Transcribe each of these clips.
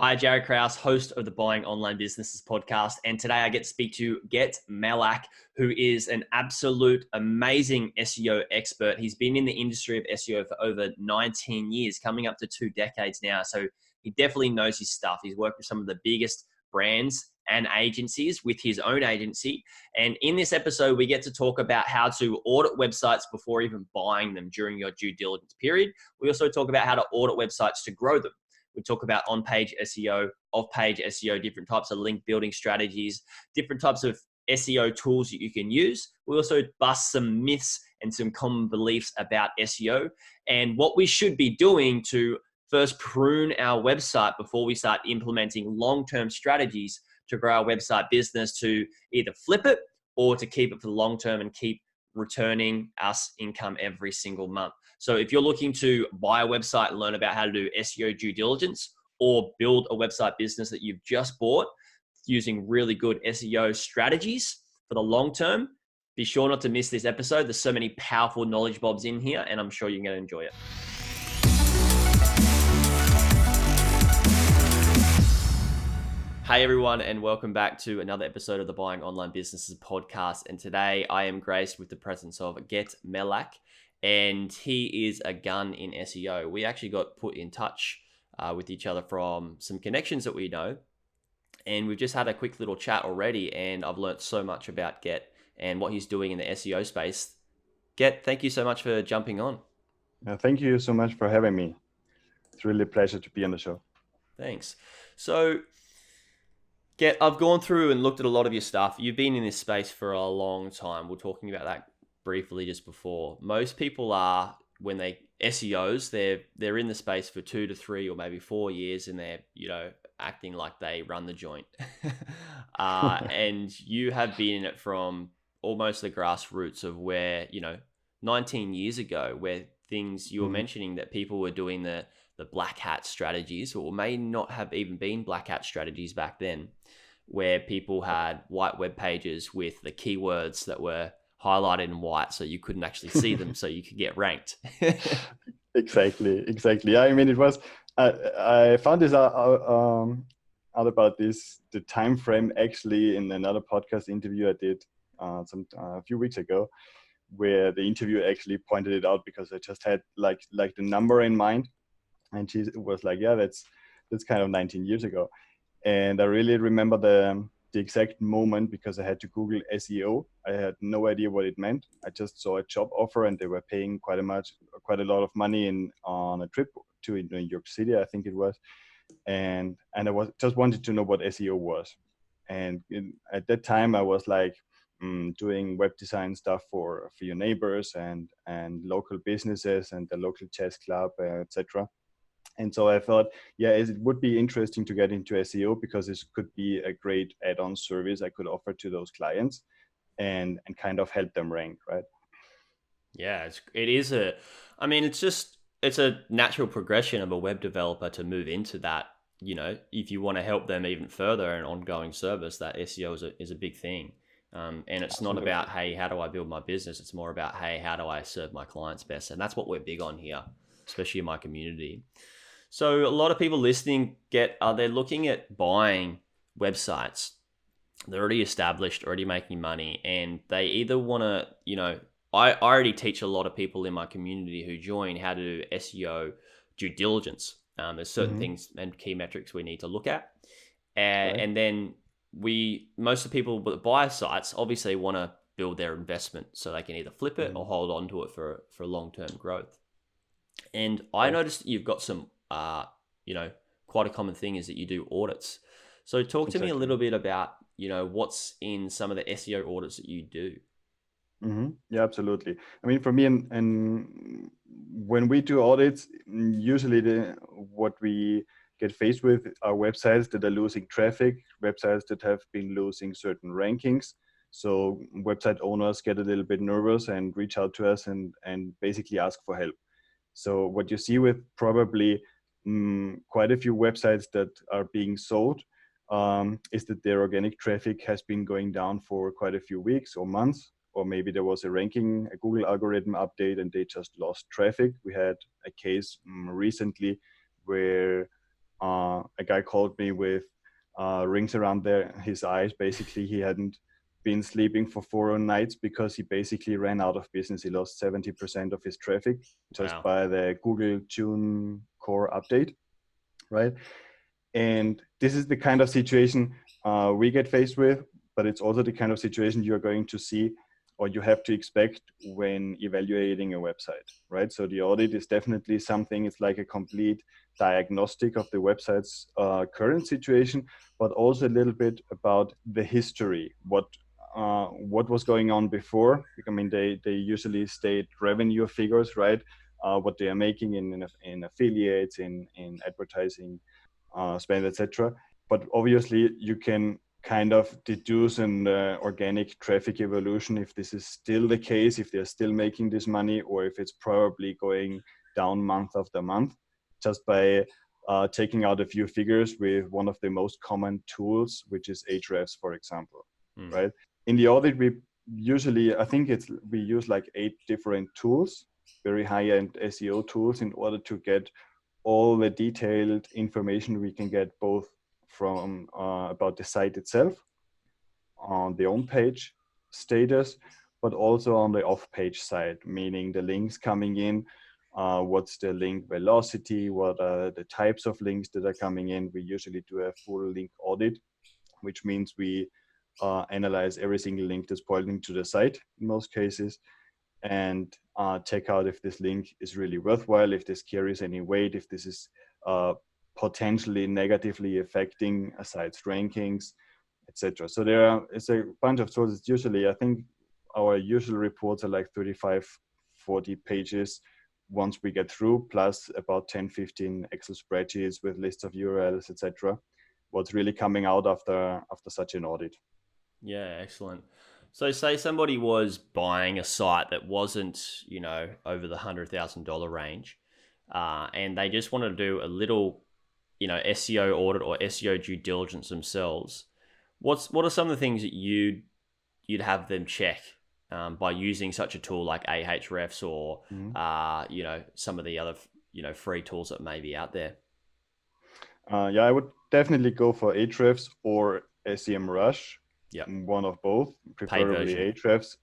Hi, Jared Krause, host of the Buying Online Businesses podcast. And today I get to speak to Gert Mellak, who is an absolute amazing SEO expert. He's been in the industry of SEO for over 19 years, coming up to 2 decades now. So he definitely knows his stuff. He's worked with some of the biggest brands and agencies with his own agency. And in this episode, we get to talk about how to audit websites before even buying them during your due diligence period. We also talk about how to audit websites to grow them. We talk about on-page SEO, off-page SEO, different types of link building strategies, different types of SEO tools that you can use. We also bust some myths and some common beliefs about SEO and what we should be doing to first prune our website before we start implementing long-term strategies to grow our website business, to either flip it or to keep it for the long term and keep returning us income every single month. So if you're looking to buy a website and learn about how to do SEO due diligence or build a website business that you've just bought using really good SEO strategies for the long term, be sure not to miss this episode. There's so many powerful knowledge bobs in here, and I'm sure you're going to enjoy it. Hey everyone, and welcome back to another episode of the Buying Online Businesses podcast. And today I am graced with the presence of Gert Mellak, and he is a gun in SEO. We actually got put in touch with each other from some connections that we know, and we've just had a quick little chat already, and I've learned so much about Gert and what he's doing in the SEO space. Gert, thank you so much for jumping on. Thank you so much for having me. It's really a pleasure to be on the show. Thanks. So, Gert, I've gone through and looked at a lot of your stuff. You've been in this space for a long time. We're talking about that briefly just before. Most people are, when they SEOs, they're in the space for 2 to 3 or maybe 4 years, and they're acting like they run the joint. And you have been in it from almost the grassroots of where 19 years ago, where things you were mentioning that people were doing the black hat strategies, or may not have even been black hat strategies back then, where people had white web pages with the keywords that were highlighted in white so you couldn't actually see them so you could get ranked. Exactly. I mean, it was, I found this out about the time frame actually in another podcast interview I did a few weeks ago, where the interviewer actually pointed it out because I just had like the number in mind. And she was like, yeah, that's kind of 19 years ago. And I really remember the exact moment because I had to Google SEO. I had no idea what it meant. I just saw a job offer and they were paying quite a lot of money on a trip to New York City, I think it was. And I just wanted to know what SEO was. And at that time I was like doing web design stuff for your neighbors and local businesses and the local chess club, etc. And so I thought, yeah, it would be interesting to get into SEO because this could be a great add-on service I could offer to those clients and kind of help them rank, right? Yeah, it's a natural progression of a web developer to move into that. If you want to help them even further, an ongoing service, that SEO is a big thing. And it's Absolutely. Not about, hey, how do I build my business? It's more about, hey, how do I serve my clients best? And that's what we're big on here, especially in my community. So a lot of people listening they're looking at buying websites. They're already established, already making money, and they either want to, I already teach a lot of people in my community who join how to do SEO due diligence. There's certain things and key metrics we need to look at. And then most of the people that buy sites obviously want to build their investment so they can either flip it or hold on to it for long-term growth. And I noticed that you've got some, quite a common thing is that you do audits. So talk to me a little bit about, what's in some of the SEO audits that you do. Yeah, absolutely. I mean, for me, and when we do audits, usually what we get faced with are websites that are losing traffic, websites that have been losing certain rankings. So website owners get a little bit nervous and reach out to us and basically ask for help. So what you see with probably quite a few websites that are being sold is that their organic traffic has been going down for quite a few weeks or months, or maybe there was a Google algorithm update and they just lost traffic. We had a case recently where A guy called me with rings around his eyes. Basically, he hadn't been sleeping for 4 nights because he basically ran out of business. He lost 70% of his traffic just Wow. by the Google Tune Core update, right? And this is the kind of situation we get faced with, but it's also the kind of situation you're going to see or you have to expect when evaluating a website, right? So the audit is definitely something, it's like a complete diagnostic of the website's current situation, but also a little bit about the history, what was going on before. I mean, they usually state revenue figures, right? What they are making in affiliates, in advertising, spend, etc. But obviously, you can kind of deduce an organic traffic evolution if this is still the case, if they're still making this money, or if it's probably going down month after month, just by taking out a few figures with one of the most common tools, which is Ahrefs, for example, right? In the audit, we usually, I think we use like 8 different tools, very high-end SEO tools, in order to get all the detailed information we can get, both from about the site itself, on the on page status, but also on the off page side, meaning the links coming in, what's the link velocity, what are the types of links that are coming in. We usually do a full link audit, which means we analyze every single link that's pointing to the site in most cases, and check out if this link is really worthwhile, if this carries any weight, if this is potentially negatively affecting a site's rankings, etc. So it's a bunch of tools. It's usually, I think our usual reports are like 35, 40 pages once we get through, plus about 10, 15 Excel spreadsheets with lists of URLs, etc. What's really coming out after such an audit. Yeah, excellent. So say somebody was buying a site that wasn't, over the $100,000 range, and they just wanted to do a little, SEO audit or SEO due diligence themselves. What are some of the things that you'd have them check by using such a tool like Ahrefs or some of the other free tools that may be out there? Yeah, I would definitely go for Ahrefs or SEMrush. Yeah, one of both, paid preferably version. Ahrefs,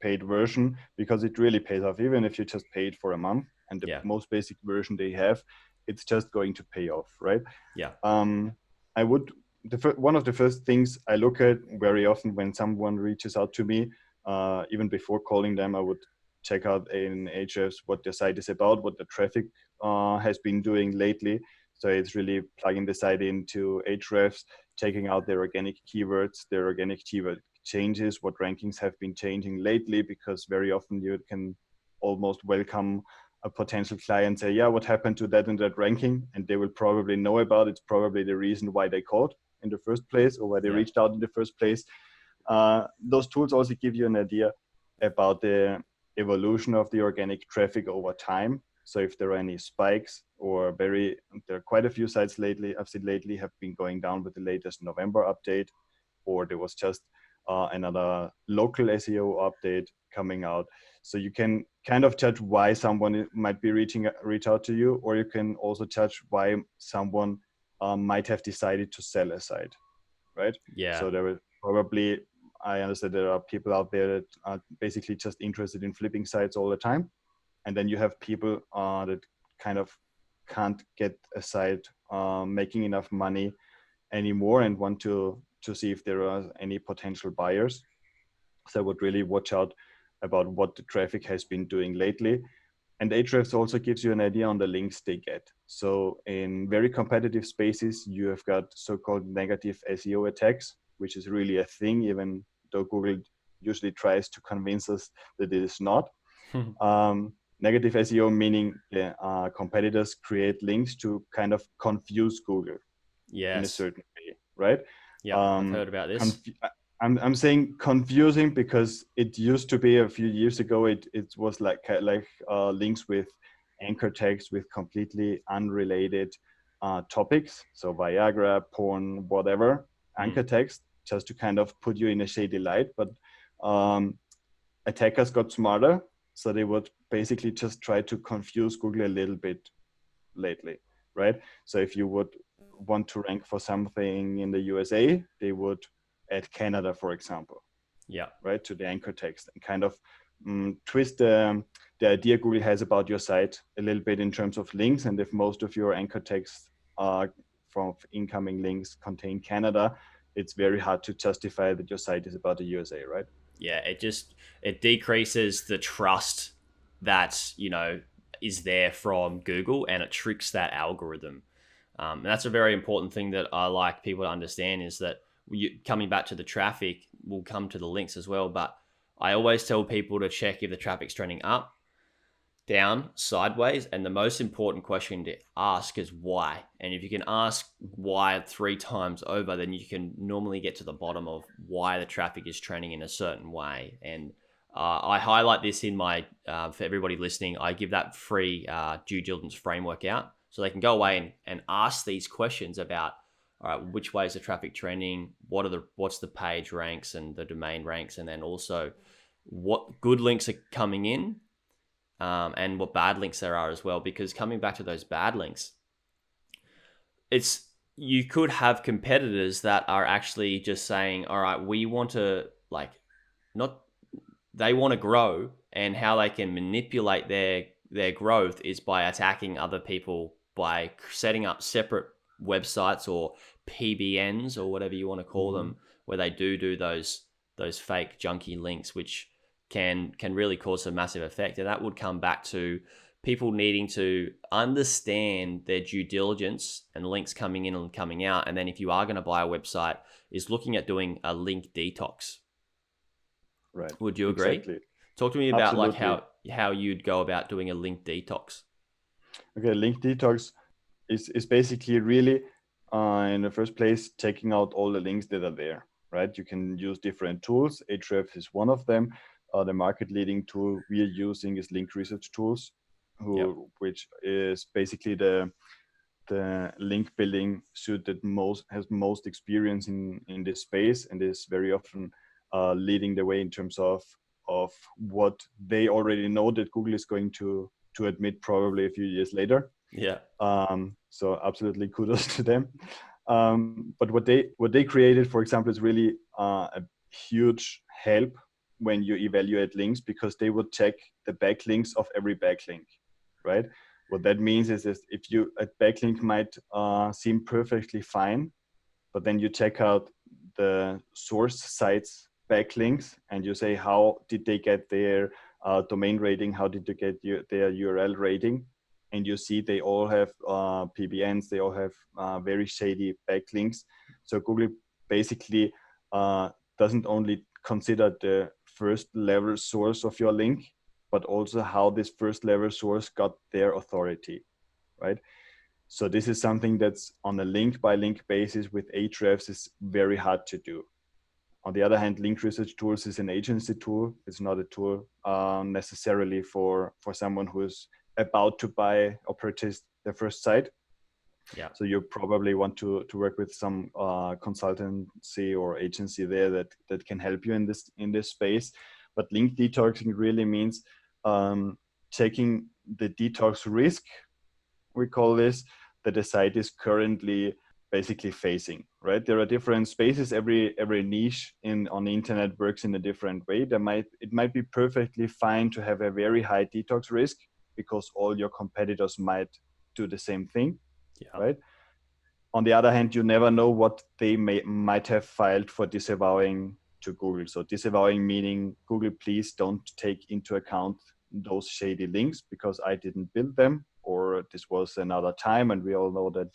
paid version, because it really pays off. Even if you just paid for a month and the most basic version they have, it's just going to pay off, right? Yeah. I would, one of the first things I look at very often when someone reaches out to me, even before calling them, I would check out in Ahrefs what the site is about, what the traffic has been doing lately. So it's really plugging the site into Ahrefs, checking out their organic keywords, their organic keyword changes, what rankings have been changing lately, because very often you can almost welcome a potential client, say, yeah, what happened to that and that ranking? And they will probably know about it. It's probably the reason why they called in the first place, or why they reached out in the first place. Those tools also give you an idea about the evolution of the organic traffic over time. So if there are any spikes, or there are quite a few sites I've seen lately have been going down with the latest November update, or there was just another local SEO update coming out. So you can kind of judge why someone might be reach out to you, or you can also judge why someone might have decided to sell a site, right? Yeah. So there will probably, I understand there are people out there that are basically just interested in flipping sites all the time. And then you have people that kind of can't get a site making enough money anymore and want to see if there are any potential buyers. So I would really watch out about what the traffic has been doing lately. And Ahrefs also gives you an idea on the links they get. So in very competitive spaces, you have got so-called negative SEO attacks, which is really a thing, even though Google usually tries to convince us that it is not. Negative SEO meaning competitors create links to kind of confuse Google in a certain way, right? Yeah, I've heard about this. I'm saying confusing because it used to be a few years ago. It was like links with anchor tags with completely unrelated topics. So Viagra, porn, whatever, anchor tags, just to kind of put you in a shady light. But attackers got smarter, so they would basically just try to confuse Google a little bit lately, right? So if you would want to rank for something in the USA, they would add Canada, for example, Yeah. right, to the anchor text, and kind of twist the idea Google has about your site a little bit in terms of links. And if most of your anchor text from incoming links contain Canada, it's very hard to justify that your site is about the USA, right? Yeah, it decreases the trust that is there from Google, and it tricks that algorithm. And that's a very important thing that I like people to understand, is that coming back to the traffic, we'll come to the links as well. But I always tell people to check if the traffic's trending up, down, sideways, and the most important question to ask is why. And if you can ask why 3 times over, then you can normally get to the bottom of why the traffic is trending in a certain way. And I highlight this in my for everybody listening. I give that free due diligence framework out, so they can go away and ask these questions about, all right, which way is the traffic trending? What's the page ranks and the domain ranks, and then also what good links are coming in, and what bad links there are as well. Because coming back to those bad links, you could have competitors that are actually just saying, all right, we want to they want to grow, and how they can manipulate their growth is by attacking other people, by setting up separate websites or PBNs or whatever you want to call them, where they do those fake junky links, which can really cause a massive effect. And that would come back to people needing to understand their due diligence and links coming in and coming out. And then if you are going to buy a website, is looking at doing a link detox. Right. Would you agree? Exactly. Talk to me about Absolutely. like how you'd go about doing a link detox. Okay, link detox is basically really in the first place taking out all the links that are there, right? You can use different tools. Ahrefs is one of them. The market leading tool we are using is Link Research Tools, which is basically the link building suite that has most experience in this space, and is very often leading the way in terms of what they already know that Google is going to admit probably a few years later. Yeah. So absolutely kudos to them. But what they created, for example, is really a huge help when you evaluate links, because they would check the backlinks of every backlink, right? What that means is if a backlink might seem perfectly fine, but then you check out the source site's backlinks and you say, how did they get their domain rating? How did they get their URL rating? And you see they all have PBNs, they all have very shady backlinks. So Google basically doesn't only consider the first level source of your link, but also how this first level source got their authority, right? So this is something that's on a link by link basis with Ahrefs is very hard to do. On the other hand, Link Research Tools is an agency tool. It's not a tool necessarily for someone who's about to buy or purchase their first site. Yeah. So you probably want to work with some consultancy or agency there that can help you in this space. But link detoxing really means taking the detox risk, we call this, that the site is currently basically facing, right? There are different spaces. Every niche on the internet works in a different way. It might be perfectly fine to have a very high detox risk because all your competitors might do the same thing, right? On the other hand, you never know what they might have filed for disavowing to Google. So disavowing meaning, Google, please don't take into account those shady links because I didn't build them, or this was another time, and we all know that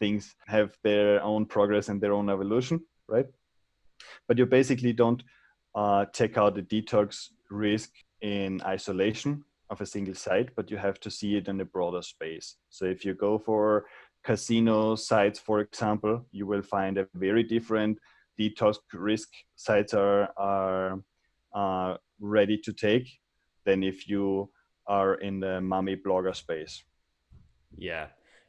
things have their own progress and their own evolution, right? But you basically don't take out the detox risk in isolation of a single site, but you have to see it in a broader space. So if you go for casino sites, for example, you will find a very different detox risk sites are ready to take than if you are in the mummy blogger space. Yeah,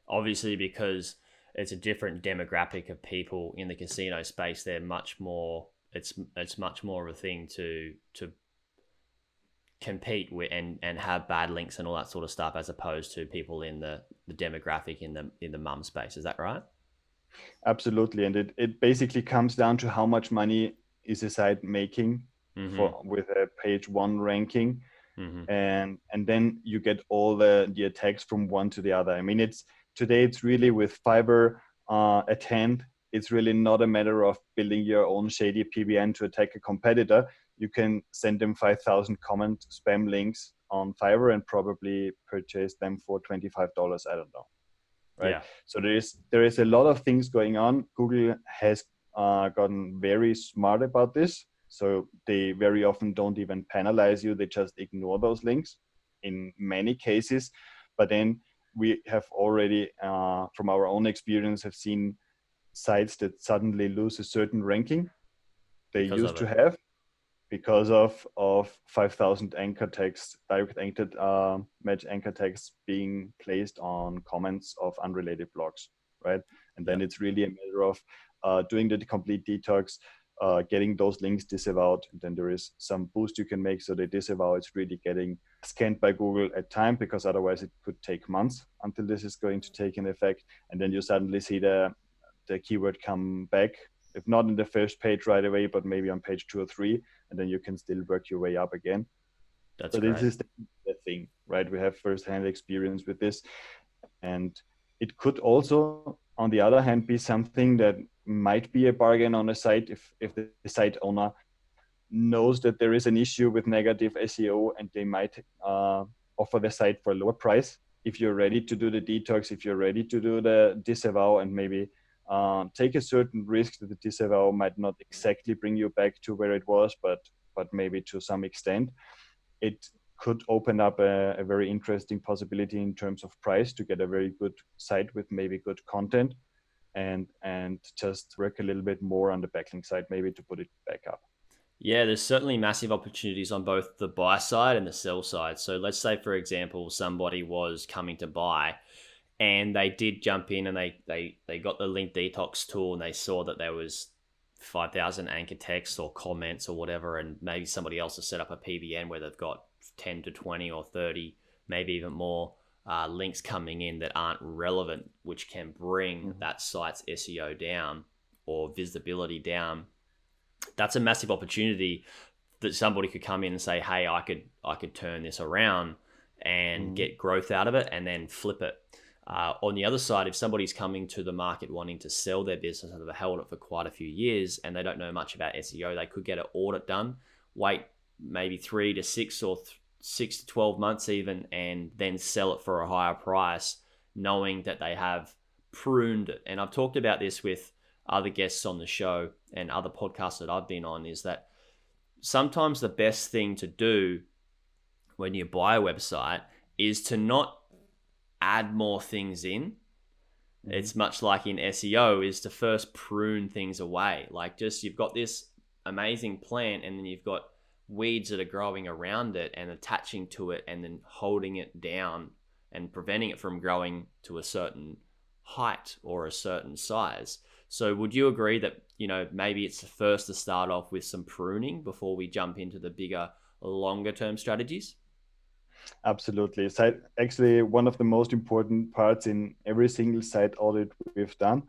obviously, because it's a different demographic of people in the casino space. They're much more. It's much more of a thing to compete with and have bad links and all that sort of stuff, as opposed to people in the demographic in the mum space. Is that right? Absolutely. And it basically comes down to how much money is a site making Mm-hmm. for with a page one ranking. Mm-hmm. And then you get all the attacks from one to the other. I mean, it's really with Fiverr at hand. It's really not a matter of building your own shady PBN to attack a competitor. You can send them 5,000 comment spam links on Fiverr and probably purchase them for $25. I don't know, right? Yeah. So there is a lot of things going on. Google has gotten very smart about this. So they very often don't even penalize you. They just ignore those links in many cases. But then we have already, from our own experience, have seen sites that suddenly lose a certain ranking they Because used of to it. have because of 5,000 anchor text, direct anchored match anchor text being placed on comments of unrelated blogs, right? And then Yep. it's really a matter of doing the complete detox, getting those links disavowed, and then there is some boost you can make so the disavow is really getting scanned by Google at time, because otherwise it could take months until this is going to take an effect, and then you suddenly see the keyword come back, if not in the first page right away, but maybe on page 2 or 3, and then you can still work your way up again. That's So this great. is the thing, right? We have first-hand experience with this, and it could also, on the other hand, be something that might be a bargain on a site if the site owner knows that there is an issue with negative SEO, and they might offer the site for a lower price. If you're ready to do the detox, if you're ready to do the disavow, and maybe take a certain risk that the disavow might not exactly bring you back to where it was, but maybe to some extent, it could open up a very interesting possibility in terms of price to get a very good site with maybe good content, and just work a little bit more on the backlink side, maybe to put it back up. Yeah, there's certainly massive opportunities on both the buy side and the sell side. So let's say, for example, somebody was coming to buy and they did jump in and they got the link detox tool and they saw that there was 5,000 anchor text or comments or whatever, and maybe somebody else has set up a PBN where they've got 10 to 20 or 30, maybe even more links coming in that aren't relevant, which can bring that site's SEO down or visibility down. That's a massive opportunity that somebody could come in and say, hey, I could turn this around and Mm-hmm. get growth out of it and then flip it. On the other side, if somebody's coming to the market wanting to sell their business and they've held it for quite a few years and they don't know much about SEO, they could get an audit done, wait maybe 3 to 6 or 6 to 12 months even, and then sell it for a higher price, knowing that they have pruned it. And I've talked about this with other guests on the show and other podcasts that I've been on, is that sometimes the best thing to do when you buy a website is to not add more things in. Mm-hmm. It's much like in SEO, is to first prune things away. Like, just, you've got this amazing plant and then you've got weeds that are growing around it and attaching to it and then holding it down and preventing it from growing to a certain height or a certain size. So would you agree that, maybe it's first to start off with some pruning before we jump into the bigger, longer term strategies? Absolutely. Actually, one of the most important parts in every single site audit we've done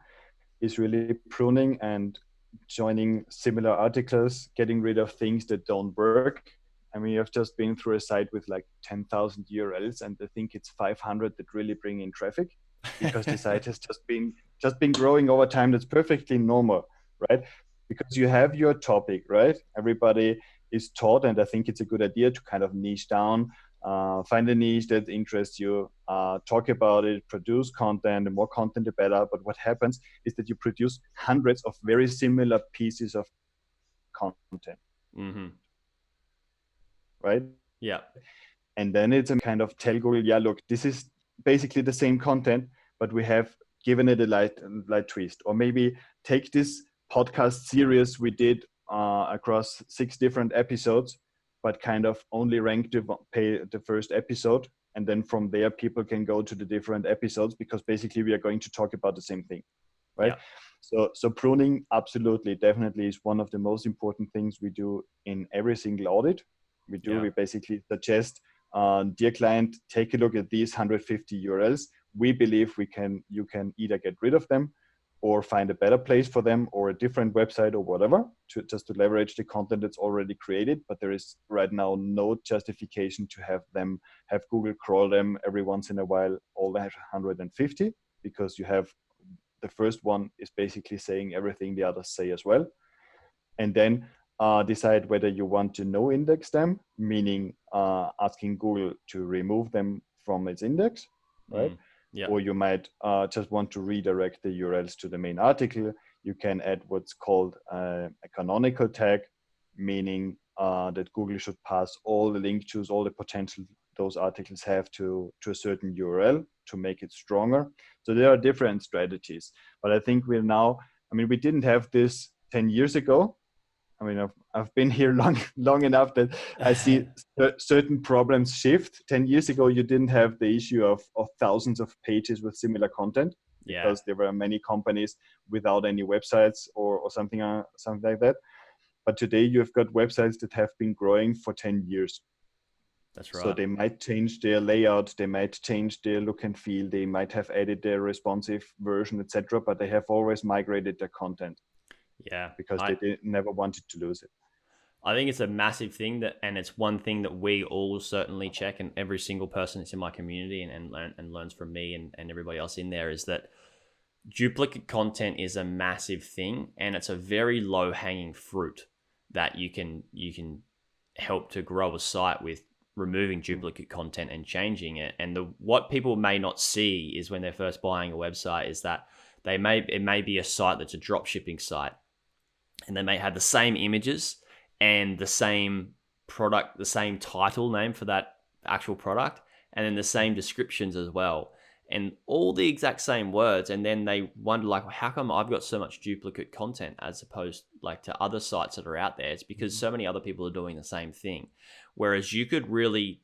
is really pruning and joining similar articles, getting rid of things that don't work. I mean, I've just been through a site with like 10,000 URLs, and I think it's 500 that really bring in traffic, because the site has just been growing over time. That's perfectly normal, right? Because you have your topic, right? Everybody is taught, and I think it's a good idea to kind of niche down, find a niche that interests you, talk about it, produce content. The more content, the better. But what happens is that you produce hundreds of very similar pieces of content, Mm-hmm. right? Yeah. And then it's a kind of tell Google, yeah, look, this is basically the same content, but we have given it a light twist. Or maybe take this podcast series we did across 6 different episodes, but kind of only rank the first episode. And then from there, people can go to the different episodes, because basically we are going to talk about the same thing, right? Yeah. So pruning, absolutely, definitely is one of the most important things we do in every single audit. Yeah. We basically suggest, dear client, take a look at these 150 URLs. We believe you can either get rid of them, or find a better place for them or a different website or whatever to leverage the content that's already created. But there is right now no justification to have Google crawl them every once in a while, all that 150, because you have the first one is basically saying everything the others say as well. And then decide whether you want to no index them, meaning asking Google to remove them from its index, right? Yeah. Or you might just want to redirect the URLs to the main article. You can add what's called a canonical tag, meaning that Google should pass all the link juice, all the potential those articles have to a certain URL to make it stronger. So there are different strategies. But I think we didn't have this 10 years ago. I mean, I've been here long enough that I see certain problems shift. 10 years ago, you didn't have the issue of thousands of pages with similar content, because there were many companies without any websites or something like that. But today you've got websites that have been growing for 10 years. That's right. So they might change their layout, they might change their look and feel, they might have added their responsive version, etc. But they have always migrated their content. Yeah, because they never wanted to lose it. I think it's a massive thing and it's one thing that we all certainly check, and every single person that's in my community and learns from me and everybody else in there, is that duplicate content is a massive thing, and it's a very low hanging fruit that you can help to grow a site with removing duplicate content and changing it. And what people may not see is when they're first buying a website is that it may be a site that's a drop shipping site, and they may have the same images and the same product, the same title name for that actual product, and then the same descriptions as well, and all the exact same words. And then they wonder, like, how come I've got so much duplicate content as opposed like to other sites that are out there? It's because so many other people are doing the same thing. Whereas you could really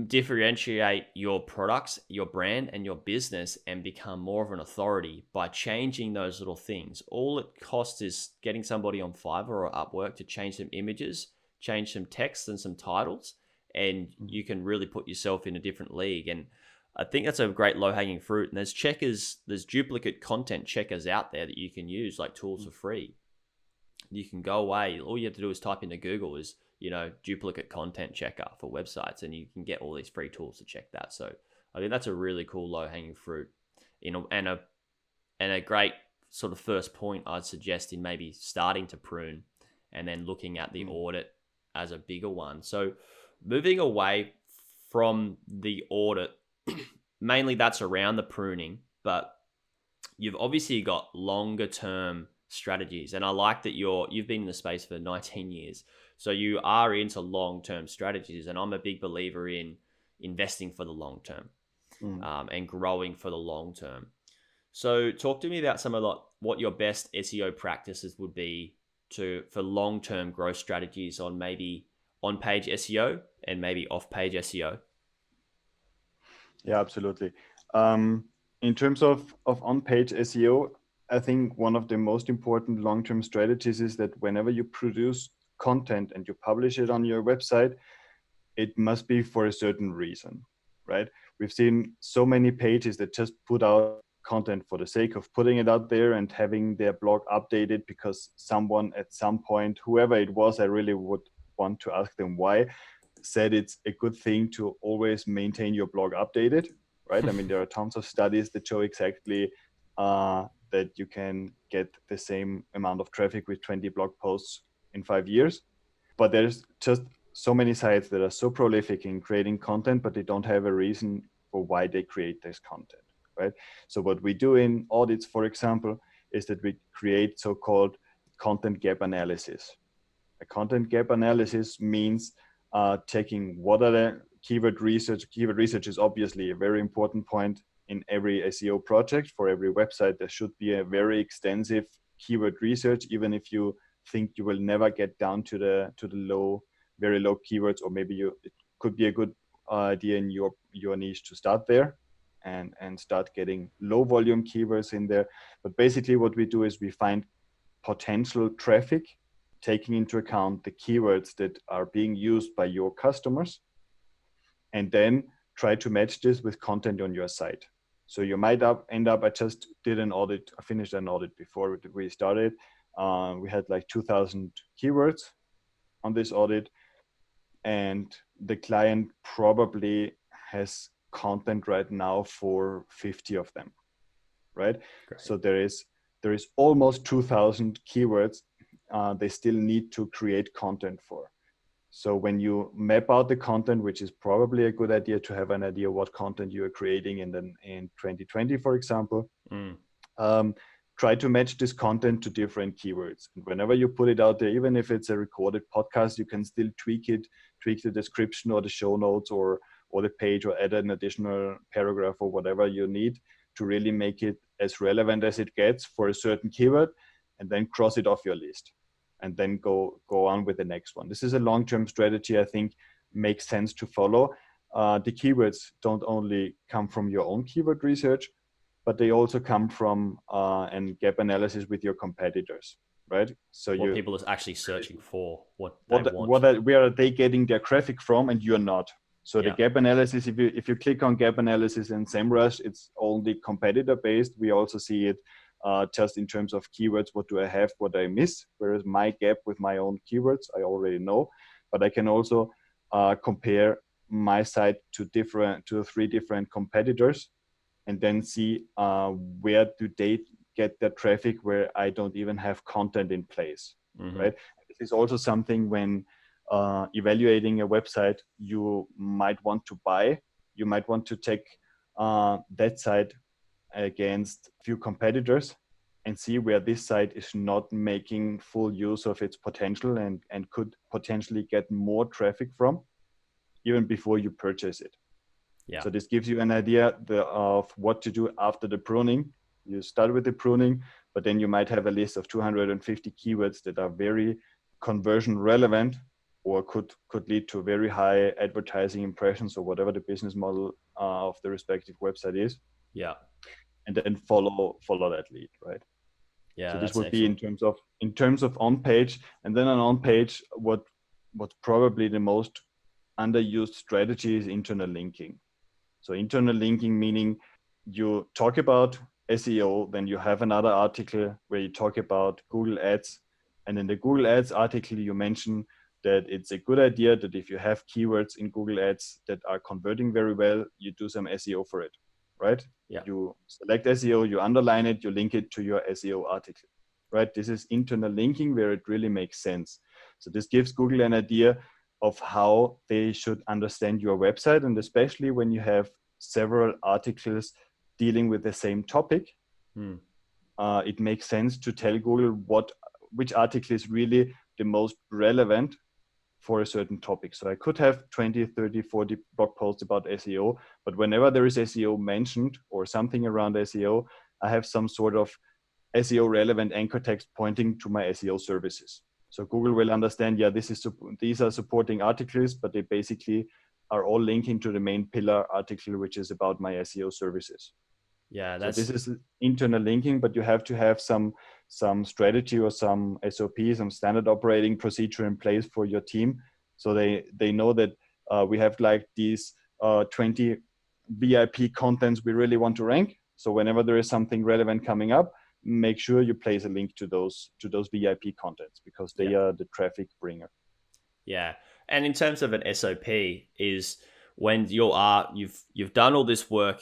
differentiate your products, your brand, and your business and become more of an authority by changing those little things. All it costs is getting somebody on Fiverr or Upwork to change some images, change some text and some titles, and you can really put yourself in a different league. And I think that's a great low-hanging fruit. And there's duplicate content checkers out there that you can use, like tools for free. You can go away. All you have to do is type into Google is, duplicate content checker for websites, and you can get all these free tools to check that. So I think that's a really cool low-hanging fruit, and a great sort of first point I'd suggest in maybe starting to prune and then looking at the audit as a bigger one. So moving away from the audit, mainly that's around the pruning, but you've obviously got longer term strategies. And I like that you've been in the space for 19 years. So you are into long-term strategies, and I'm a big believer in investing for the long term and growing for the long term. So talk to me about some of what your best SEO practices would be for long-term growth strategies on maybe on-page SEO and maybe off-page SEO. Yeah, absolutely. In terms of on-page SEO, I think one of the most important long-term strategies is that whenever you produce content and you publish it on your website, it must be for a certain reason, right? We've seen so many pages that just put out content for the sake of putting it out there and having their blog updated because someone at some point, whoever it was, I really would want to ask them why, said it's a good thing to always maintain your blog updated, right? I mean, there are tons of studies that show exactly that you can get the same amount of traffic with 20 blog posts in 5 years. But there's just so many sites that are so prolific in creating content, but they don't have a reason for why they create this content, right? So what we do in audits, for example, is that we create so-called content gap analysis. A content gap analysis means checking what are the keyword research. Keyword research is obviously a very important point in every SEO project. For every website, there should be a very extensive keyword research, even if you think you will never get down to the very low keywords, or maybe it could be a good idea in your niche to start there and start getting low volume keywords in there. But basically what we do is we find potential traffic, taking into account the keywords that are being used by your customers, and then try to match this with content on your site. So you might end up, I just did an audit, I finished an audit before we started. We had like 2,000 keywords on this audit, and the client probably has content right now for 50 of them, right? Great. So there is almost 2,000 keywords they still need to create content for. So when you map out the content, which is probably a good idea to have an idea what content you are creating in 2020, for example, try to match this content to different keywords. And whenever you put it out there, even if it's a recorded podcast, you can still tweak the description or the show notes or the page, or add an additional paragraph or whatever you need to really make it as relevant as it gets for a certain keyword, and then cross it off your list and then go on with the next one. This is a long-term strategy I think makes sense to follow. The keywords don't only come from your own keyword research, but they also come from and gap analysis with your competitors, right? So what people are actually searching for, what they want. Where are they getting their traffic from, and you're not. So the gap analysis, if you click on gap analysis in SEMrush, it's only competitor based. We also see it just in terms of keywords. What do I have? What do I miss? Whereas my gap with my own keywords, I already know, but I can also compare my site to 3 different competitors, and then see where do they get their traffic where I don't even have content in place, right? This is also something when evaluating a website you might want to buy. You might want to take that site against a few competitors and see where this site is not making full use of its potential and could potentially get more traffic from, even before you purchase it. Yeah. So this gives you an idea of what to do after the pruning. You start with the pruning, but then you might have a list of 250 keywords that are very conversion relevant, or could lead to very high advertising impressions, or whatever the business model of the respective website is. Yeah. And then follow that lead, right? Yeah. So this would be in terms of on page. And then on page, what's probably the most underused strategy is internal linking. So internal linking, meaning you talk about SEO, then you have another article where you talk about Google Ads. And in the Google Ads article, you mention that it's a good idea that if you have keywords in Google Ads that are converting very well, you do some SEO for it, right? Yeah. You select SEO, you underline it, you link it to your SEO article, right? This is internal linking where it really makes sense. So this gives Google an idea of how they should understand your website. And especially when you have several articles dealing with the same topic, it makes sense to tell Google which article is really the most relevant for a certain topic. So I could have 20, 30, 40 blog posts about SEO, but whenever there is SEO mentioned or something around SEO, I have some sort of SEO relevant anchor text pointing to my SEO services. So Google will understand, these are supporting articles, but they basically are all linking to the main pillar article, which is about my SEO services. Yeah, so this is internal linking, but you have to have some strategy or some SOP, some standard operating procedure in place for your team, so they know that we have like these 20 VIP contents we really want to rank. So whenever there is something relevant coming up, make sure you place a link to those VIP contents, because they are the traffic bringer. Yeah. And in terms of an SOP, is when you've done all this work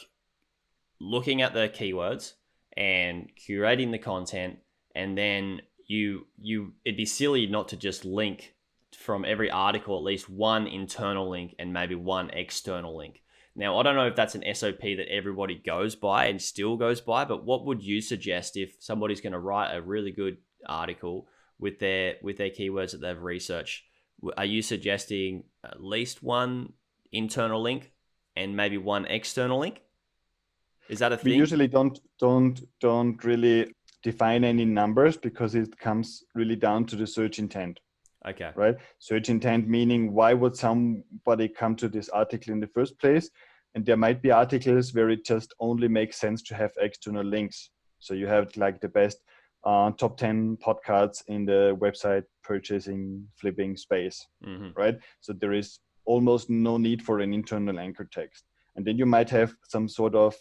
looking at the keywords and curating the content, and then it'd be silly not to just link from every article at least one internal link and maybe one external link. Now, I don't know if that's an SOP that everybody goes by and still goes by, but what would you suggest if somebody's going to write a really good article with their keywords that they've researched? Are you suggesting at least one internal link and maybe one external link? Is that a thing? We usually don't really define any numbers, because it comes really down to the search intent. Okay. Right? Search intent meaning, why would somebody come to this article in the first place? And there might be articles where it just only makes sense to have external links. So you have like the best top 10 podcasts in the website purchasing flipping space, right? So there is almost no need for an internal anchor text. And then you might have some sort of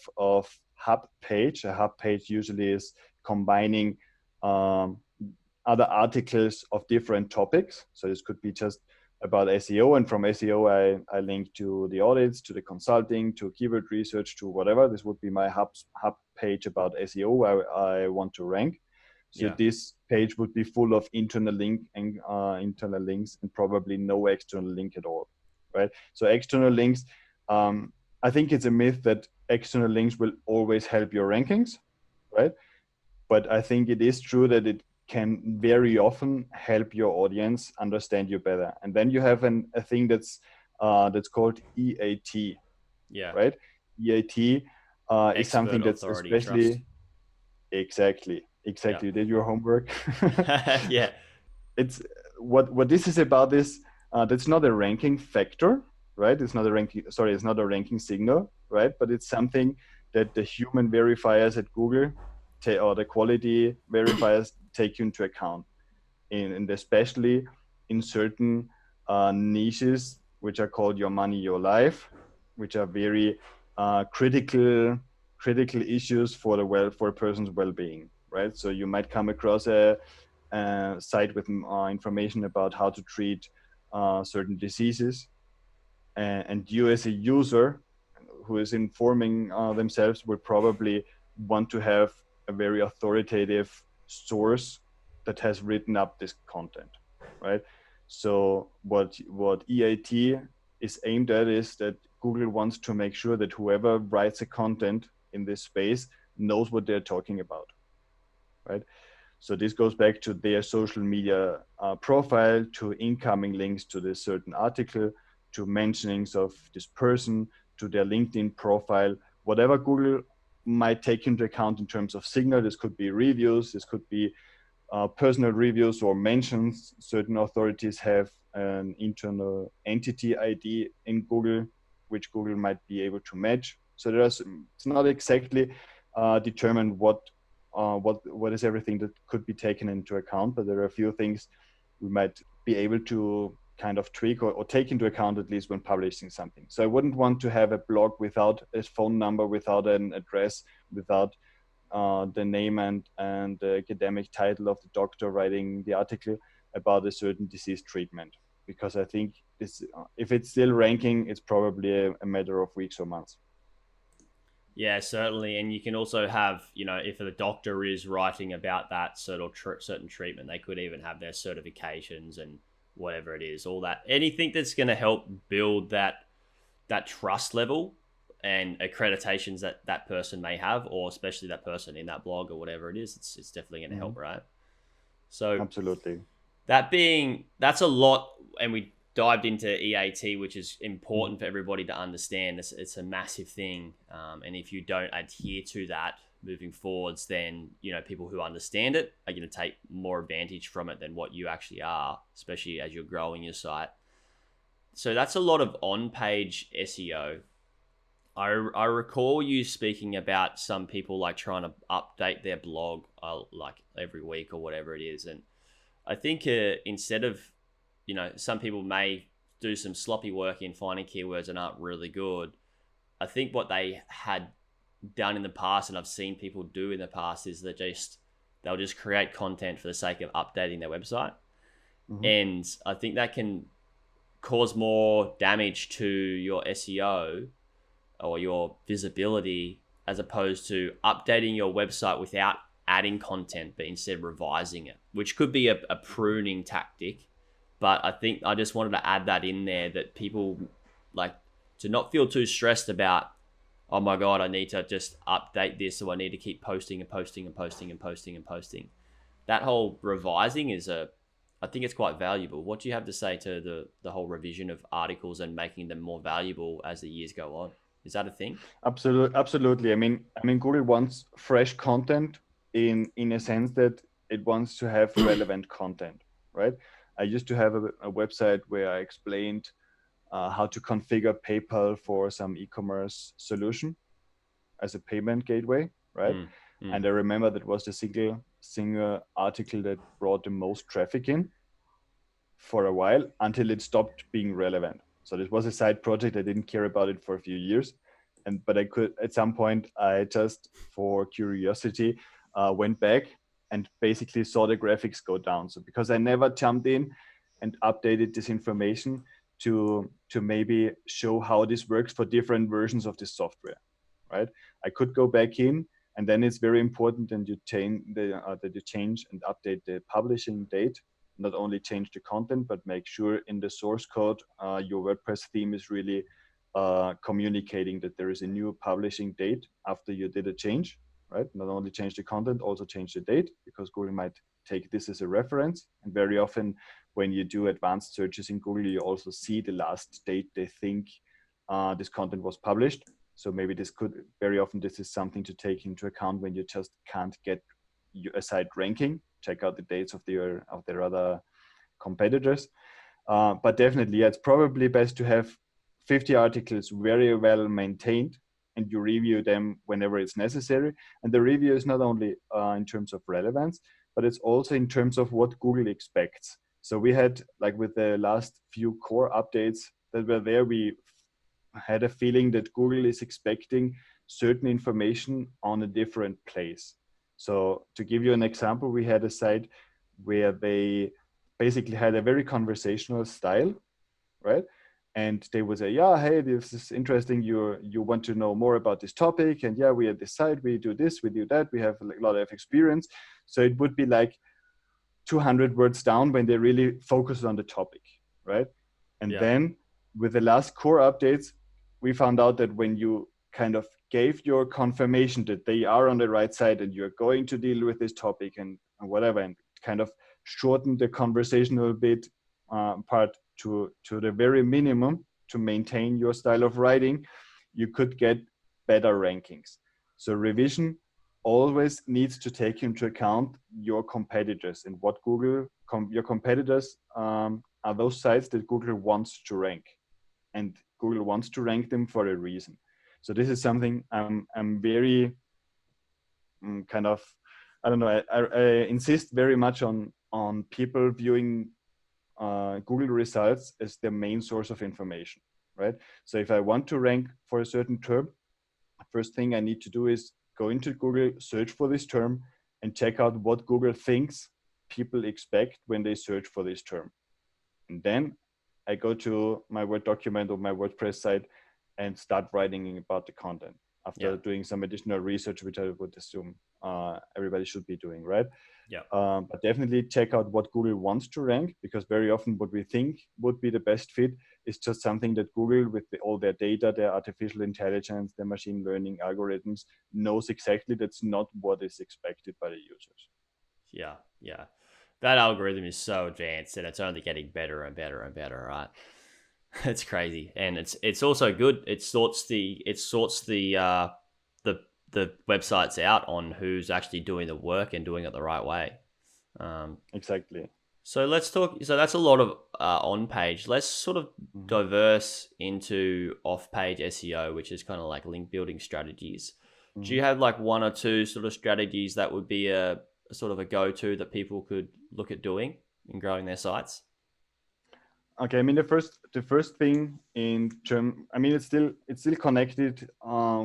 hub page. A hub page usually is combining other articles of different topics. So this could be just about SEO, and from SEO I link to the audits, to the consulting, to keyword research, to whatever. This would be my hub page about SEO where I want to rank. So this page would be full of internal links and probably no external link at all, right? So external links, I think it's a myth that external links will always help your rankings, right? But I think it is true that it can very often help your audience understand you better. And then you have a thing that's called EAT, right? EAT is something that's especially trust. Exactly. You did your homework. Yeah. It's what this is about is that's not a ranking factor, right? It's not a ranking signal, right? But it's something that the human verifiers at Google or the quality verifiers take into account, and especially in certain niches which are called your money, your life, which are very critical issues for a person's well-being, right? So you might come across a site with information about how to treat certain diseases, and you as a user who is informing themselves will probably want to have a very authoritative source that has written up this content, right? So what EAT is aimed at is that Google wants to make sure that whoever writes a content in this space knows what they're talking about, right? So this goes back to their social media profile, to incoming links to this certain article, to mentionings of this person, to their LinkedIn profile, whatever Google might take into account in terms of signal. This could be reviews, this could be personal reviews or mentions. Certain authorities have an internal entity ID in Google, which Google might be able to match. So it's not exactly determined what is everything that could be taken into account, but there are a few things we might be able to kind of tweak or take into account, at least when publishing something. So I wouldn't want to have a blog without a phone number, without an address, without the name and the academic title of the doctor writing the article about a certain disease treatment. Because I think if it's still ranking, it's probably a matter of weeks or months. Yeah, certainly. And you can also have, if the doctor is writing about that certain treatment, they could even have their certifications and whatever it is, all that, anything that's going to help build that trust level and accreditations that person may have, or especially that person in that blog or whatever it is, it's definitely going to help, right? So absolutely. That's a lot. And we dived into EAT, which is important for everybody to understand. It's a massive thing. And if you don't adhere to that moving forwards, then, people who understand it are going to take more advantage from it than what you actually are, especially as you're growing your site. So that's a lot of on-page SEO. I recall you speaking about some people like trying to update their blog like every week or whatever it is. And I think instead of, some people may do some sloppy work in finding keywords and aren't really good. I think what they had done in the past, and I've seen people do in the past, is that they'll just create content for the sake of updating their website. Mm-hmm. And I think that can cause more damage to your SEO or your visibility, as opposed to updating your website without adding content, but instead revising it, which could be a pruning tactic. But I think I just wanted to add that in there, that people like to not feel too stressed about, oh my God, I need to just update this, so I need to keep posting and posting and posting and posting and posting. That whole revising I think it's quite valuable. What do you have to say to the whole revision of articles and making them more valuable as the years go on? Is that a thing? Absolutely. I mean, Google wants fresh content in a sense that it wants to have relevant content, right? I used to have a website where I explained how to configure PayPal for some e-commerce solution as a payment gateway, right? And I remember that was the single article that brought the most traffic in for a while, until it stopped being relevant. So this was a side project. I didn't care about it for a few years. But I could, at some point, I just, for curiosity, went back and basically saw the graphics go down. So because I never jumped in and updated this information to maybe show how this works for different versions of this software, right? I could go back in, and then it's very important that you change and update the publishing date. Not only change the content, but make sure in the source code your WordPress theme is really communicating that there is a new publishing date after you did a change, right? Not only change the content, also change the date, because Google might take this as a reference. And very often when you do advanced searches in Google, you also see the last date they think this content was published. So maybe this is something to take into account when you just can't get a site ranking. Check out the dates of their other competitors. But definitely, yeah, it's probably best to have 50 articles very well maintained, and you review them whenever it's necessary. And the review is not only in terms of relevance, but it's also in terms of what Google expects. So we had, like with the last few core updates that were there, we had a feeling that Google is expecting certain information on a different place. So to give you an example, we had a site where they basically had a very conversational style, right? And they would say, yeah, hey, this is interesting. You want to know more about this topic. And yeah, we at this site, we do this, we do that. We have a lot of experience. So it would be like 200 words down when they really focus on the topic, right? And then with the last core updates, we found out that when you kind of gave your confirmation that they are on the right side and you're going to deal with this topic and whatever, and kind of shorten the conversational bit part to the very minimum to maintain your style of writing, you could get better rankings. So revision always needs to take into account your competitors and what your competitors are those sites that Google wants to rank, and Google wants to rank them for a reason. So this is something I'm very kind of, I don't know, I insist very much on people viewing Google results as their main source of information, right? So if I want to rank for a certain term, the first thing I need to do is go into Google, search for this term, and check out what Google thinks people expect when they search for this term. And then I go to my Word document or my WordPress site and start writing about the content after doing some additional research, which I would assume everybody should be doing, right? Yeah. But definitely check out what Google wants to rank, because very often what we think would be the best fit is just something that Google, with all their data, their artificial intelligence, their machine learning algorithms, knows exactly that's not what is expected by the users. Yeah, yeah. That algorithm is so advanced and it's only getting better and better and better, right? It's crazy, and it's also good. It sorts the the websites out on who's actually doing the work and doing it the right way. Exactly. So let's talk. So that's a lot of on page. Let's sort of diverse into off page SEO, which is kind of like link building strategies. Do you have like one or two sort of strategies that would be a sort of a go to that people could look at doing in growing their sites? Okay, I mean the first thing in term, I mean it's still connected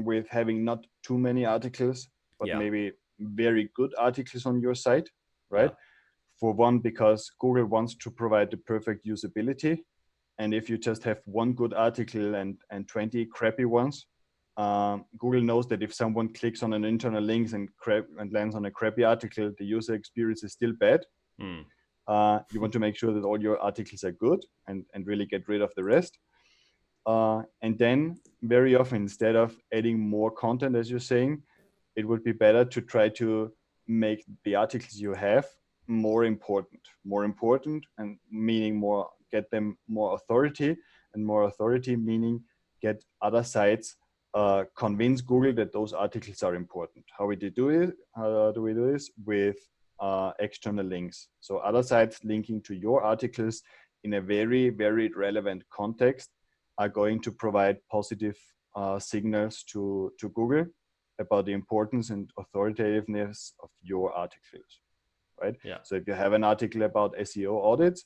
with having not too many articles, but maybe very good articles on your site, right? Yeah. For one, because Google wants to provide the perfect usability, and if you just have one good article and 20 crappy ones, Google knows that if someone clicks on an internal links and lands on a crappy article, the user experience is still bad. You want to make sure that all your articles are good and really get rid of the rest. And then very often, instead of adding more content, as you're saying, it would be better to try to make the articles you have more important, and meaning get them more authority, and more authority meaning get other sites convince Google that those articles are important. How do we do this? With external links. So other sites linking to your articles in a very, very relevant context are going to provide positive signals to Google about the importance and authoritativeness of your articles, right? Yeah. So if you have an article about SEO audits,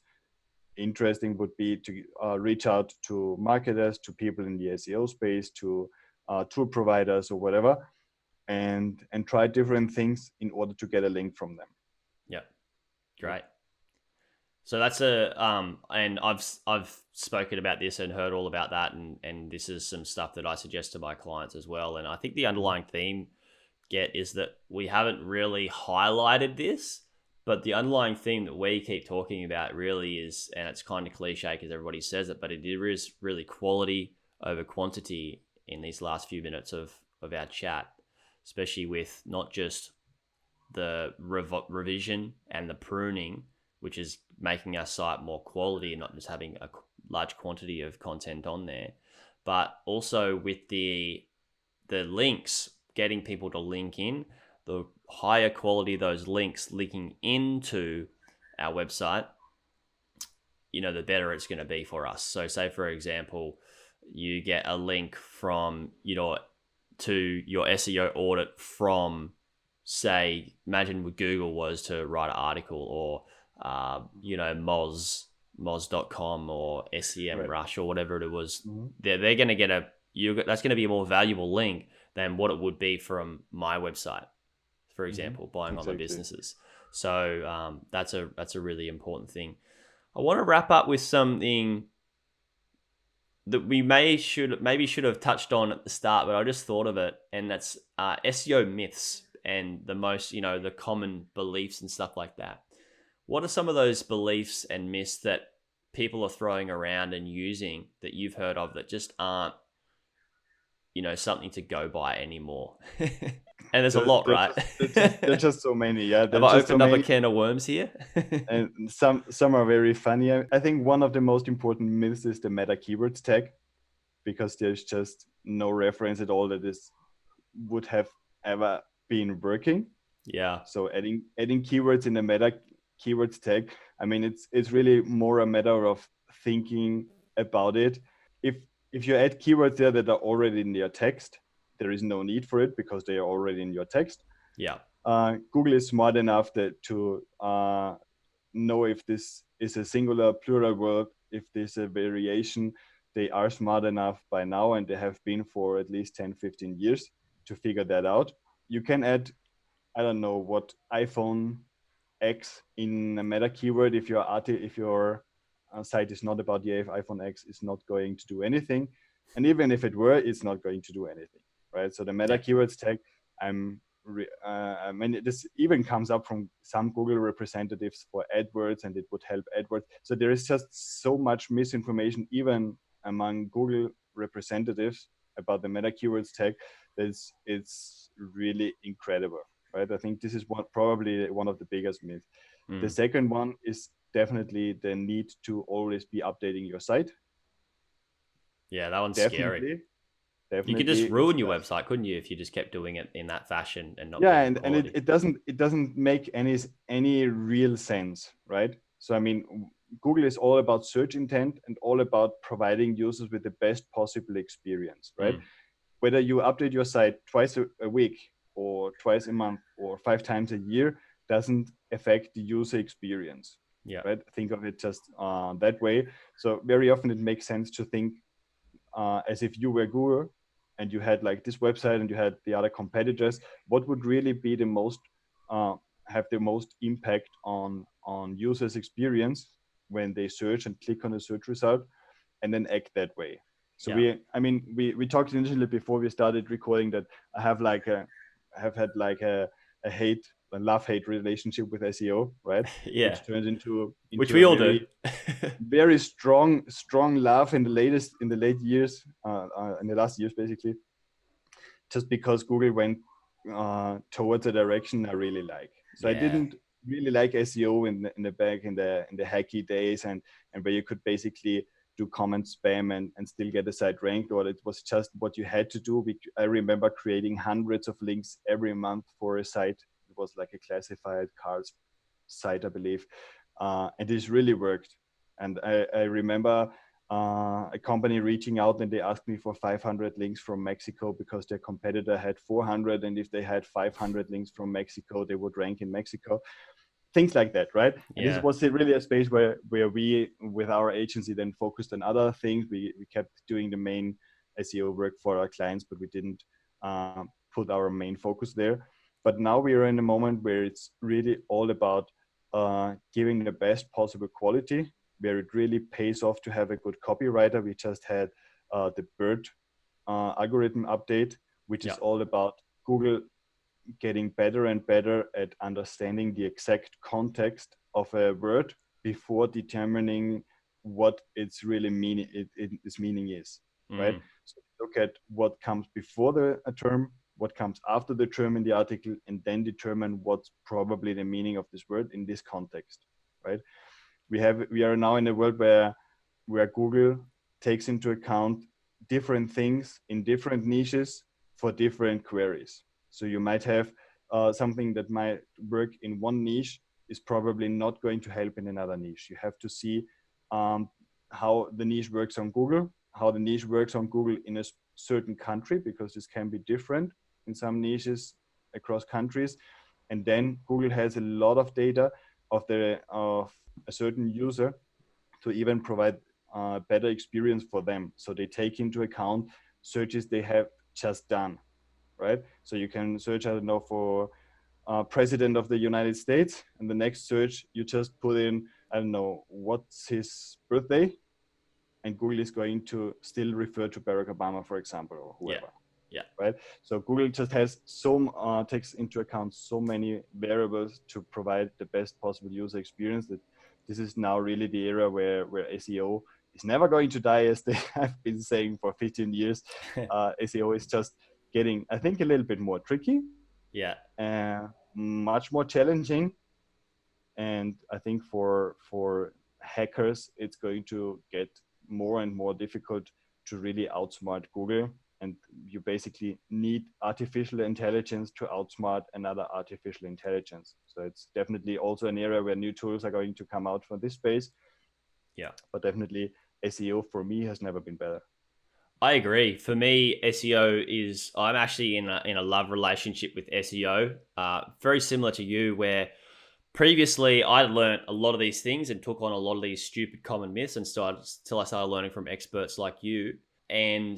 interesting would be to reach out to marketers, to people in the SEO space, to tour providers or whatever, and try different things in order to get a link from them. Yeah, great. So that's and I've spoken about this and heard all about that, and this is some stuff that I suggest to my clients as well. And I think the underlying theme is that we haven't really highlighted this, but the underlying theme that we keep talking about really is, and it's kind of cliche because everybody says it, but it is really quality over quantity in these last few minutes of our chat, especially with not just the revision and the pruning, which is making our site more quality and not just having a large quantity of content on there, but also with the links, getting people to link in. The higher quality those links linking into our website, the better it's going to be for us. So say, for example, you get a link from, to your SEO audit from, say, imagine what Google was to write an article, or, moz.com or SEMrush or whatever it was. Mm-hmm. They're going to get that's going to be a more valuable link than what it would be from my website, for example, buying online businesses. So that's a really important thing. I want to wrap up with something that we maybe should have touched on at the start, but I just thought of it, and that's SEO myths and the most, the common beliefs and stuff like that. What are some of those beliefs and myths that people are throwing around and using that you've heard of that just aren't, something to go by anymore? And there's a lot, right? There's just so many. Yeah. Have I opened up a can of worms here? And some are very funny. I think one of the most important myths is the meta keywords tag, because there's just no reference at all that this would have ever been working. Yeah. So adding keywords in the meta keywords tag, I mean, it's really more a matter of thinking about it. If you add keywords there that are already in your text, there is no need for it because they are already in your text. Yeah. Google is smart enough to know if this is a singular, plural word, if there's a variation. They are smart enough by now, and they have been for at least 10, 15 years to figure that out. You can add, I don't know what, iPhone X in a meta keyword if your site is not about the iPhone X, is not going to do anything. And even if it were, it's not going to do anything, right? So the meta keywords tag, I mean, this even comes up from some Google representatives for AdWords, and it would help AdWords. So there is just so much misinformation, even among Google representatives, about the meta keywords tag. It's really incredible, right? I think this is probably one of the biggest myths. The second one is definitely the need to always be updating your site. Yeah, that one's scary. Definitely. You could just ruin your website, couldn't you, if you just kept doing it in that fashion and not? Yeah, and it doesn't make any real sense, right? So I mean, Google is all about search intent and all about providing users with the best possible experience, right? Whether you update your site twice a week or twice a month or 5 times a year doesn't affect the user experience. Yeah. Right. Think of it just that way. So very often it makes sense to think as if you were Google and you had like this website and you had the other competitors. What would really be the most have the most impact on users' experience when they search and click on a search result, and then act that way. So we talked initially before we started recording that I have had a love-hate relationship with SEO, right? Yeah. Which turns into which we all do. Very strong love in the late years, in the last years, basically, just because Google went towards a direction I really like. So I didn't really like SEO in the back in the hacky days, and where you could basically do comment spam and still get a site ranked, or it was just what you had to do. I remember creating hundreds of links every month for a site. It was like a classified cars site, I believe, and this really worked. And I remember a company reaching out and they asked me for 500 links from Mexico because their competitor had 400, and if they had 500 links from Mexico, they would rank in Mexico. Things like that, right? And this was really a space where we, with our agency, then focused on other things. We kept doing the main SEO work for our clients, but we didn't put our main focus there. But now we are in a moment where it's really all about giving the best possible quality, where it really pays off to have a good copywriter. We just had the BERT algorithm update, which is all about Google getting better and better at understanding the exact context of a word before determining what its really meaning its meaning is, right? So look at what comes before a term, what comes after the term in the article, and then determine what's probably the meaning of this word in this context, right? We are now in a world where Google takes into account different things in different niches for different queries. So you might have something that might work in one niche is probably not going to help in another niche. You have to see how the niche works on Google, how the niche works on Google in a certain country, because this can be different in some niches across countries. And then Google has a lot of data of a certain user to even provide a better experience for them. So they take into account searches they have just done, right? So you can search, I don't know, for President of the United States, and the next search you just put in, I don't know, what's his birthday, and Google is going to still refer to Barack Obama, for example, or whoever. Yeah. Right. So Google just has takes into account so many variables to provide the best possible user experience, that this is now really the era where SEO is never going to die, as they have been saying for 15 years. SEO is just getting, I think, a little bit more tricky. Yeah. Much more challenging. And I think for hackers, it's going to get more and more difficult to really outsmart Google. And you basically need artificial intelligence to outsmart another artificial intelligence. So it's definitely also an area where new tools are going to come out for this space. Yeah. But definitely SEO for me has never been better. I agree. For me, SEO is, I'm actually in a love relationship with SEO. Very similar to you, where previously I learned a lot of these things and took on a lot of these stupid common myths until I started learning from experts like you. And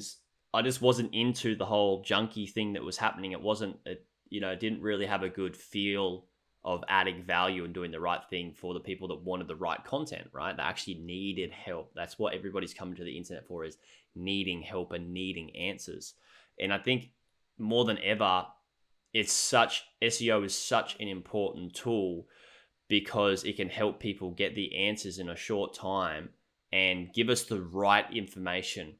I just wasn't into the whole junky thing that was happening. It didn't really have a good feel of adding value and doing the right thing for the people that wanted the right content, right? They actually needed help. That's what everybody's coming to the internet for, is needing help and needing answers. And I think more than ever, SEO is such an important tool, because it can help people get the answers in a short time and give us the right information.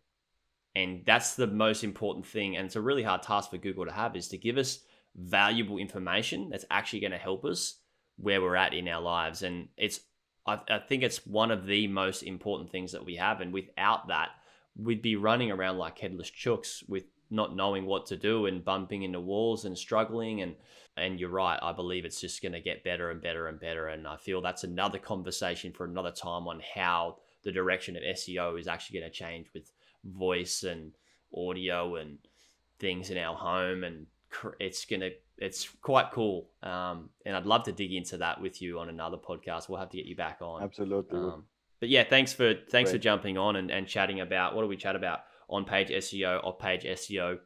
And that's the most important thing. And it's a really hard task for Google to have, is to give us valuable information that's actually going to help us where we're at in our lives. And I think it's one of the most important things that we have. And without that, we'd be running around like headless chooks with not knowing what to do and bumping into walls and struggling. And you're right, I believe it's just going to get better and better and better. And I feel that's another conversation for another time on how the direction of SEO is actually going to change with voice and audio and things in our home. And it's quite cool. And I'd love to dig into that with you on another podcast. We'll have to get you back on. Absolutely. But yeah, thanks for jumping on and chatting about, what do we chat about? On-page SEO, off-page SEO,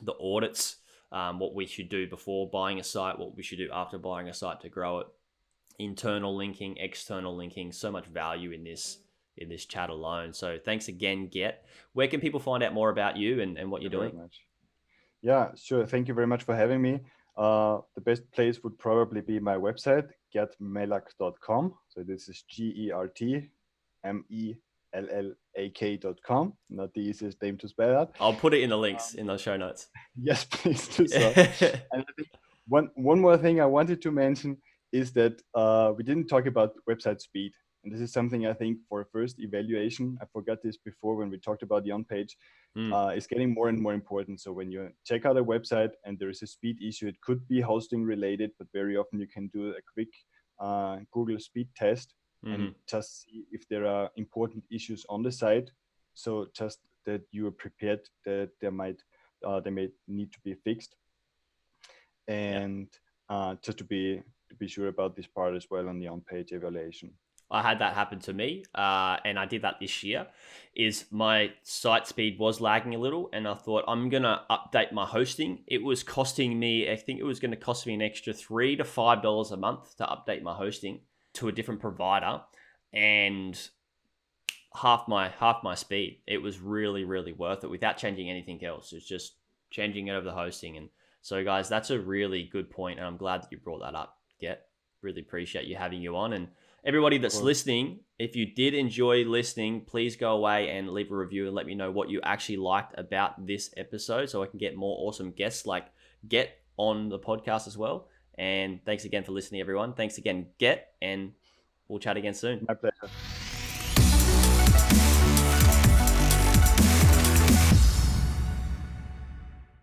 the audits, what we should do before buying a site, what we should do after buying a site to grow it, internal linking, external linking, so much value in this chat alone. So thanks again, Gert. Where can people find out more about you and what you're doing? Very much. Yeah, sure. Thank you very much for having me. The best place would probably be my website, gertmellak.com. So this is GertMellak.com. Not the easiest name to spell out. I'll put it in the links in the show notes. Yes, please do so. And I think one more thing I wanted to mention is that we didn't talk about website speed. And this is something I think for first evaluation, I forgot this before when we talked about the on-page, is getting more and more important. So when you check out a website and there is a speed issue, it could be hosting related, but very often you can do a quick Google speed test and just see if there are important issues on the site. So just that you are prepared that they may need to be fixed. And just to be sure about this part as well on the on-page evaluation. I had that happen to me, and I did that this year, is my site speed was lagging a little, and I thought I'm going to update my hosting. It was costing me, I think it was going to cost me an extra $3 to $5 a month to update my hosting to a different provider, and half my speed. It was really, really worth it without changing anything else. It's just changing it over the hosting. And so, guys, that's a really good point, and I'm glad that you brought that up. Get really appreciate you having you on. And everybody that's listening, if you did enjoy listening, please go away and leave a review and let me know what you actually liked about this episode, so I can get more awesome guests like Get on the podcast as well. And thanks again for listening, everyone. Thanks again, Get, and we'll chat again soon. My pleasure.